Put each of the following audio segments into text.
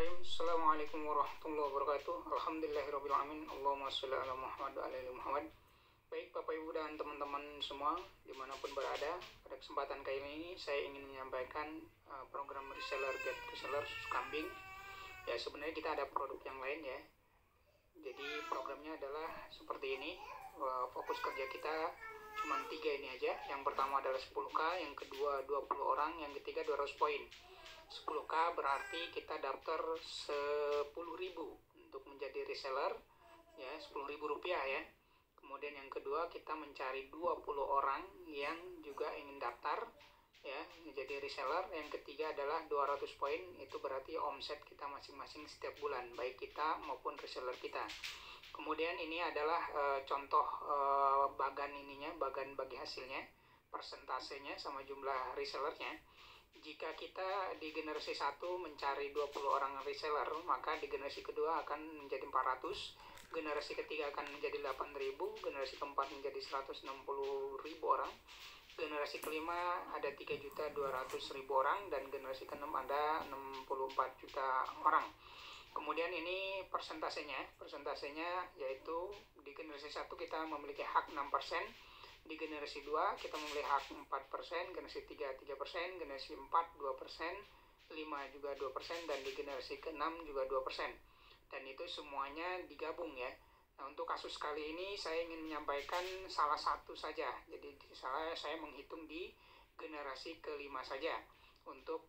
Bismillahirrahmanirrahim. Assalamualaikum warahmatullahi wabarakatuh. Alhamdulillahirrahmanirrahim. Allahumma sholli ala Muhammad wa ala ali Muhammad. Baik Bapak Ibu dan teman-teman semua dimanapun berada, pada kesempatan kali ini saya ingin menyampaikan program reseller get reseller susu kambing. Ya, sebenarnya kita ada produk yang lain ya. Jadi programnya adalah seperti ini. Fokus kerja kita cuma 3 ini aja. Yang pertama adalah 10K, yang kedua 20 orang, yang ketiga 200 poin. 10K berarti kita daftar 10.000 untuk menjadi reseller ya, 10.000 rupiah ya. Kemudian yang kedua kita mencari 20 orang yang juga ingin daftar ya menjadi reseller. Yang ketiga adalah 200 poin, itu berarti omset kita masing-masing setiap bulan, baik kita maupun reseller kita. Kemudian ini adalah contoh bagan bagi hasilnya, persentasenya sama jumlah resellernya. Jika kita di generasi 1 mencari 20 orang reseller, maka di generasi kedua akan menjadi 400, generasi ketiga akan menjadi 8.000, generasi keempat menjadi 160.000 orang, generasi kelima ada 3.200.000 orang, dan generasi keenam ada 64 juta orang. Kemudian ini persentasenya yaitu di generasi 1 kita memiliki hak 6%, di generasi 2 kita memiliki hak 4%, generasi 3 3%, generasi 4 2%, 5 juga 2%, dan di generasi ke-6 juga 2%. Dan itu semuanya digabung ya. Nah, untuk kasus kali ini saya ingin menyampaikan salah satu saja. Jadi saya menghitung di generasi ke-5 saja untuk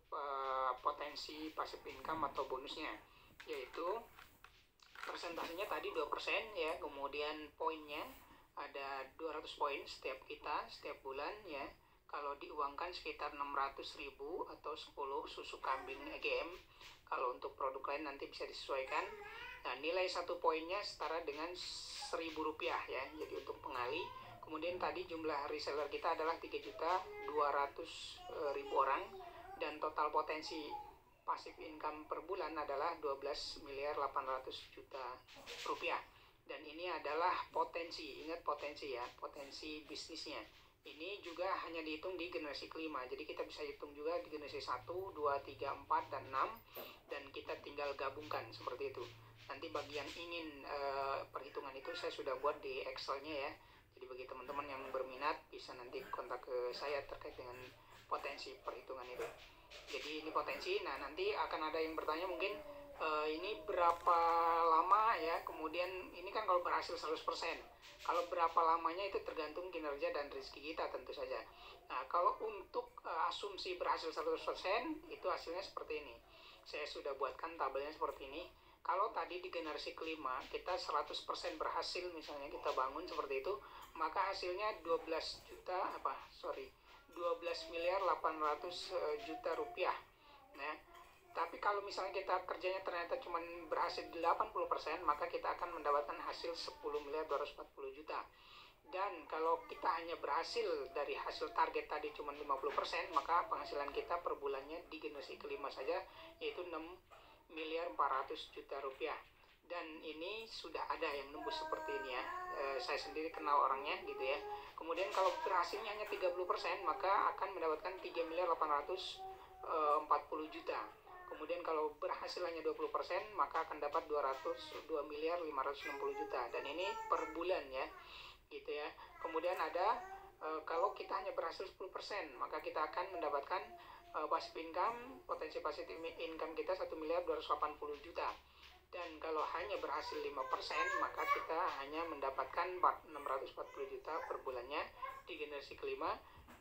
potensi passive income atau bonusnya, yaitu persentasenya tadi 2% ya, kemudian poinnya ada 200 poin setiap bulan ya. Kalau diuangkan sekitar 600.000 atau 10 susu kambing EGM. Kalau untuk produk lain nanti bisa disesuaikan. Nah, nilai 1 poinnya setara dengan 1.000 rupiah ya, jadi untuk pengali. Kemudian tadi jumlah reseller kita adalah 3.200.000 orang, dan total potensi passive income per bulan adalah 12.800.000.000 rupiah. Dan ini adalah potensi, ingat potensi ya, potensi bisnisnya. Ini juga hanya dihitung di generasi kelima, jadi kita bisa hitung juga di generasi 1, 2, 3, 4, dan 6, dan kita tinggal gabungkan seperti itu. Nanti bagi yang ingin perhitungan itu saya sudah buat di Excel-nya ya. Jadi bagi teman-teman yang berminat bisa nanti kontak ke saya terkait dengan potensi perhitungan itu. Jadi ini potensi. Nah, nanti akan ada yang bertanya mungkin ini berapa lama ya, kemudian ini kan kalau berhasil 100%, kalau berapa lamanya itu tergantung kinerja dan rezeki kita tentu saja. Nah, kalau untuk asumsi berhasil 100% itu hasilnya seperti ini. Saya sudah buatkan tabelnya seperti ini. Kalau tadi di generasi kelima kita 100% berhasil, misalnya kita bangun seperti itu, maka hasilnya 12.800.000.000 rupiah. Nah, tapi kalau misalnya kita kerjanya ternyata cuma berhasil 80%, maka kita akan mendapatkan hasil 10.240.000.000. Dan kalau kita hanya berhasil dari hasil target tadi cuma 50%, maka penghasilan kita per bulannya di generasi kelima saja yaitu 6.400.000.000 rupiah. Dan ini sudah ada yang nembus seperti ini ya. Saya sendiri kenal orangnya gitu ya. Kemudian kalau berhasilnya hanya 30%, maka akan mendapatkan 3.840.000.000. Kemudian kalau berhasil hanya 20%, maka akan dapat 2.560.000.000. Dan ini per bulan ya, gitu ya. Kemudian ada kalau kita hanya berhasil 10%, maka kita akan mendapatkan passive income, potensi passive income kita 1.280.000.000. Dan kalau hanya berhasil 5%, maka kita hanya mendapatkan 640.000.000 per bulannya di generasi kelima.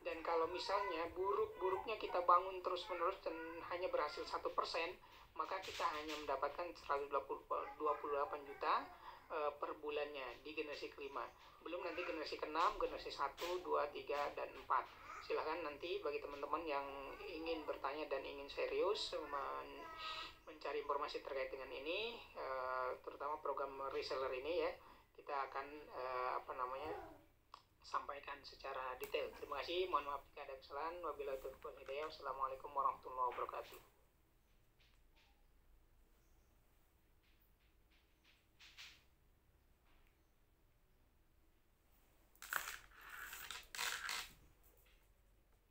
Dan kalau misalnya buruk-buruknya kita bangun terus-menerus dan hanya berhasil 1%, maka kita hanya mendapatkan 128 juta per bulannya di generasi kelima. Belum nanti generasi ke-6, generasi 1, 2, 3, dan 4. Silahkan nanti bagi teman-teman yang ingin bertanya dan ingin serius mencari informasi terkait dengan ini, terutama program reseller ini ya, kita akan sampaikan secara detail. Terima kasih, mohon maaf jika ada kesalahan. Wabillahi taufiq wal hidayah. Wassalamualaikum warahmatullahi wabarakatuh.